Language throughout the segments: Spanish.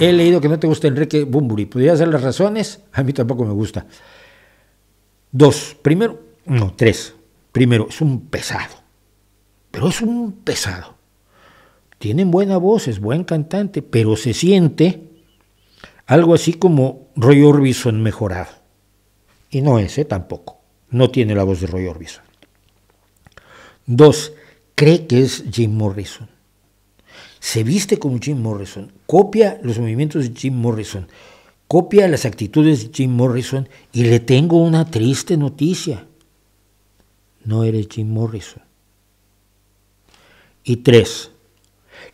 He leído que no te gusta Enrique Bunbury. ¿Podrías dar las razones? A mí tampoco me gusta. 2. Primero, no, 3. Primero, es un pesado. Pero es un pesado. Tiene buena voz, es buen cantante, pero se siente algo así como Roy Orbison mejorado. Y no es, tampoco. No tiene la voz de Roy Orbison. 2. Cree que es Jim Morrison. Se viste como Jim Morrison, copia los movimientos de Jim Morrison, copia las actitudes de Jim Morrison, y le tengo una triste noticia. No eres Jim Morrison. Y 3.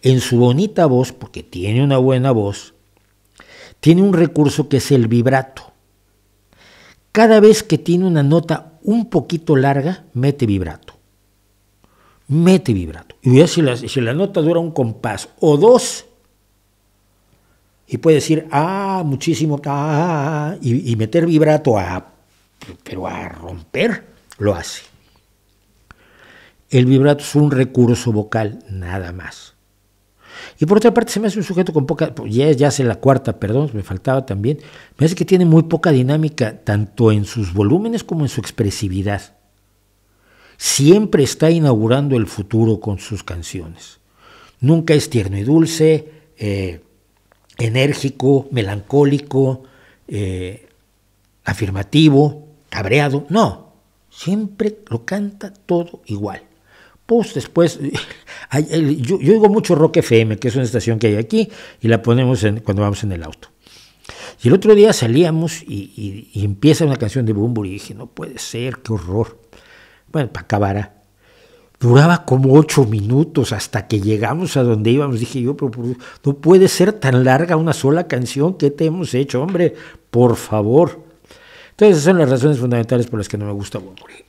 En su bonita voz, porque tiene una buena voz, tiene un recurso que es el vibrato. Cada vez que tiene una nota un poquito larga, mete vibrato. Mete vibrato. Y ya si la nota dura un compás o 2, y puede decir, muchísimo, y meter vibrato, pero a romper, lo hace. El vibrato es un recurso vocal, nada más. Y por otra parte se me hace un sujeto con poca, ya sé la cuarta, perdón, me faltaba también, me hace que tiene muy poca dinámica, tanto en sus volúmenes como en su expresividad. Siempre está inaugurando el futuro con sus canciones. Nunca es tierno y dulce, enérgico, melancólico, afirmativo, cabreado. No, siempre lo canta todo igual. Pues después, yo oigo mucho Rock FM, que es una estación que hay aquí, y la ponemos cuando vamos en el auto. Y el otro día salíamos y empieza una canción de Bunbury y dije, no puede ser, qué horror. Bueno, para acabar, duraba como 8 minutos hasta que llegamos a donde íbamos. Dije yo, pero no puede ser tan larga una sola canción. ¿Qué te hemos hecho, hombre? Por favor. Entonces, esas son las razones fundamentales por las que no me gusta Bunbury.